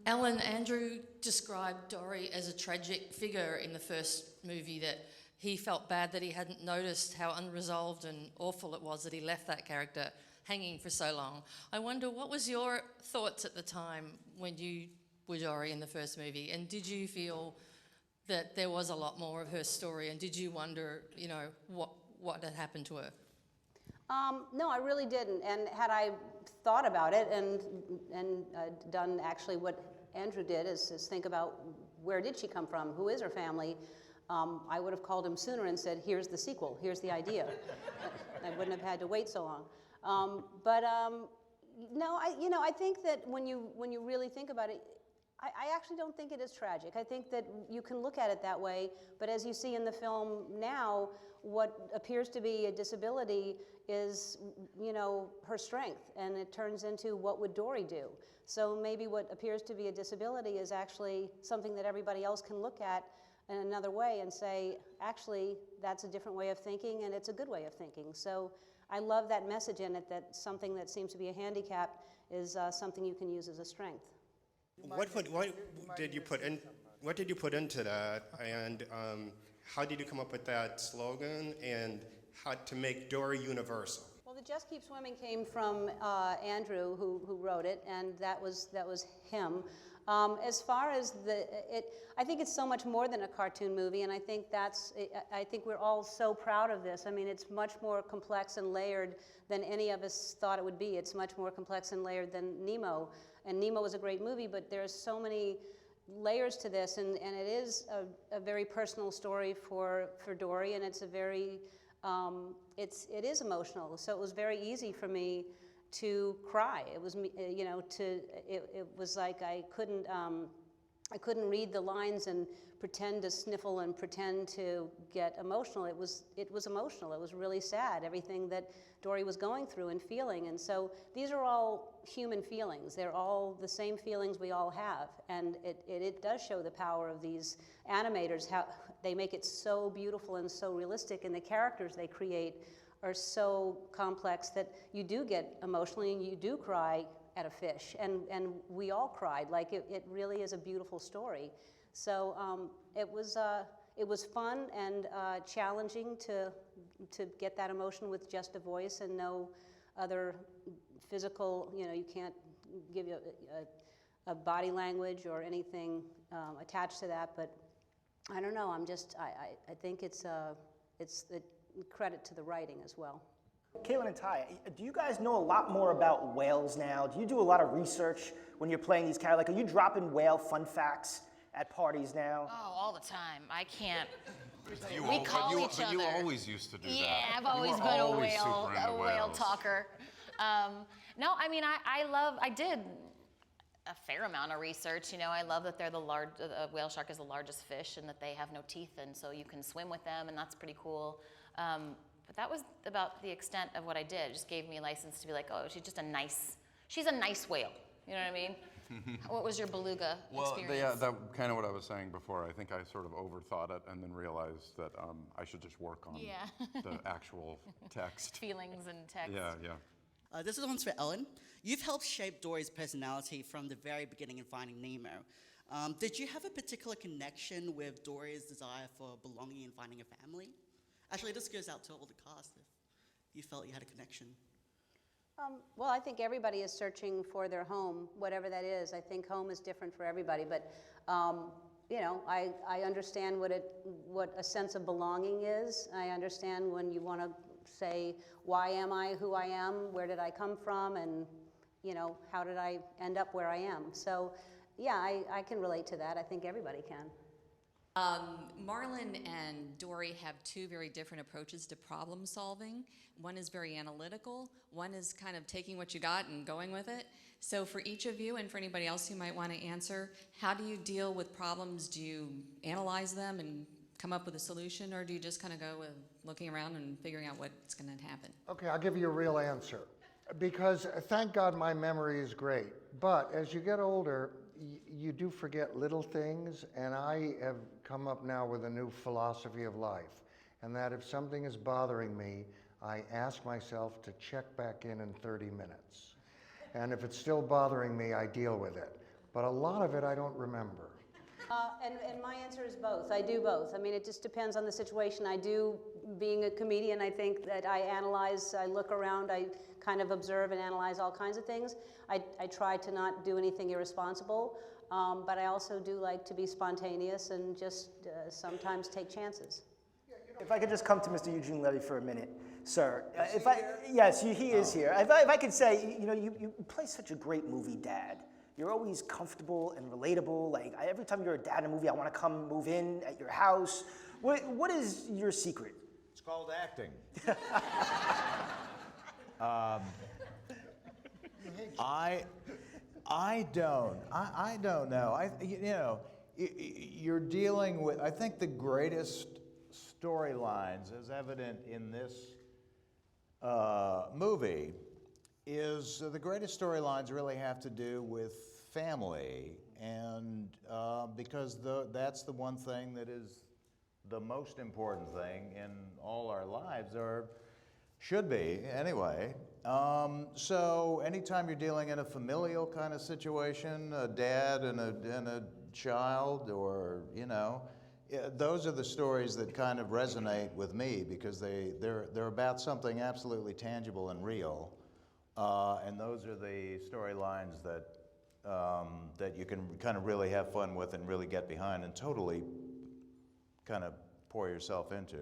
Alan, Andrew described Dory as a tragic figure in the first movie, that he felt bad that he hadn't noticed how unresolved and awful it was that he left that character hanging for so long. I wonder, what was your thoughts at the time when you were Dory in the first movie, and did you feel that there was a lot more of her story, and did you wonder, you know, what had happened to her? No, I really didn't. And had I thought about it and done actually what Andrew did, is think about where did she come from, who is her family, I would have called him sooner and said, here's the sequel, here's the idea. I wouldn't have had to wait so long. No, I think that when you really think about it, I actually don't think it is tragic. I think that you can look at it that way, but as you see in the film now, what appears to be a disability is, you know, her strength, and it turns into what would Dory do. So maybe what appears to be a disability is actually something that everybody else can look at in another way and say, actually, that's a different way of thinking, and it's a good way of thinking. So I love that message in it, that something that seems to be a handicap is something you can use as a strength. What did you put into that, and how did you come up with that slogan, and how to make Dory universal? Well, the Just Keep Swimming came from Andrew, who wrote it, and that was him. As far as I think it's so much more than a cartoon movie, and I think I think we're all so proud of this. I mean, it's much more complex and layered than any of us thought it would be. It's much more complex and layered than Nemo, and Nemo was a great movie, but there's so many layers to this, and it is a very personal story for Dory, and it's a very it is emotional. So it was very easy for me to cry. It was, you know, it was like I couldn't read the lines and pretend to sniffle and pretend to get emotional. It was emotional. It was really sad, everything that Dory was going through and feeling. And so these are all human feelings. They're all the same feelings we all have. And it does show the power of these animators, how they make it so beautiful and so realistic, and the characters they create are so complex that you do get emotionally and you do cry at a fish, and we all cried. Like it really is a beautiful story. So it was fun and challenging to get that emotion with just a voice and no other physical, you know, you can't give you a body language or anything attached to that. But I don't know, I think it's the credit to the writing as well. Caitlin and Ty, do you guys know a lot more about whales now? Do you do a lot of research when you're playing these characters? Like, are you dropping whale fun facts at parties now? Oh, all the time. I can't. We call each other. You always used to do that. Yeah, I've always been a whale talker. No, I mean, I did a fair amount of research. You know, I love that they're the whale shark is the largest fish, and that they have no teeth, and so you can swim with them, and that's pretty cool. But that was about the extent of what I did. It just gave me a license to be like, oh, she's a nice whale. You know what I mean? What was your beluga experience? Well, that kind of what I was saying before. I think I sort of overthought it and then realized that I should just work on the actual text. Feelings and text. Yeah. This is one's for Ellen. You've helped shape Dory's personality from the very beginning in Finding Nemo. Did you have a particular connection with Dory's desire for belonging and finding a family? Actually, this goes out to all the cast if you felt you had a connection. Well, I think everybody is searching for their home, whatever that is. I think home is different for everybody, but you know, I understand what a sense of belonging is. I understand when you want to say, why am I who I am? Where did I come from? And you know, how did I end up where I am? So, yeah, I can relate to that. I think everybody can. Marlon and Dory have two very different approaches to problem solving. One is very analytical, one is kind of taking what you got and going with it. So for each of you, and for anybody else who might want to answer, how do you deal with problems? Do you analyze them and come up with a solution, or do you just kind of go with looking around and figuring out what's going to happen? Okay, I'll give you a real answer. Because thank God my memory is great, but as you get older, you do forget little things, and I have come up now with a new philosophy of life, and that if something is bothering me, I ask myself to check back in 30 minutes. And if it's still bothering me, I deal with it. but a lot of it I don't remember. And my answer is both. I do both. I mean, it just depends on the situation. I do, being a comedian, I think that I analyze, I look around, I kind of observe and analyze all kinds of things. I try to not do anything irresponsible, but I also do like to be spontaneous and just sometimes take chances. If I could just come to Mr. Eugene Levy for a minute, sir. Yes, he is here. If I could say, you know, you play such a great movie dad. You're always comfortable and relatable. Like, every time you're a dad in a movie, I want to come move in at your house. What is your secret? It's called acting. I don't know. You know, you're dealing with, I think the greatest storylines, as evident in this movie, is the greatest storylines really have to do with family, and because that's the one thing that is the most important thing in all our lives, or should be anyway. So anytime you're dealing in a familial kind of situation, a dad and a child, or, you know, those are the stories that kind of resonate with me, because they're about something absolutely tangible and real. And those are the storylines that you can kind of really have fun with and really get behind and totally kind of pour yourself into.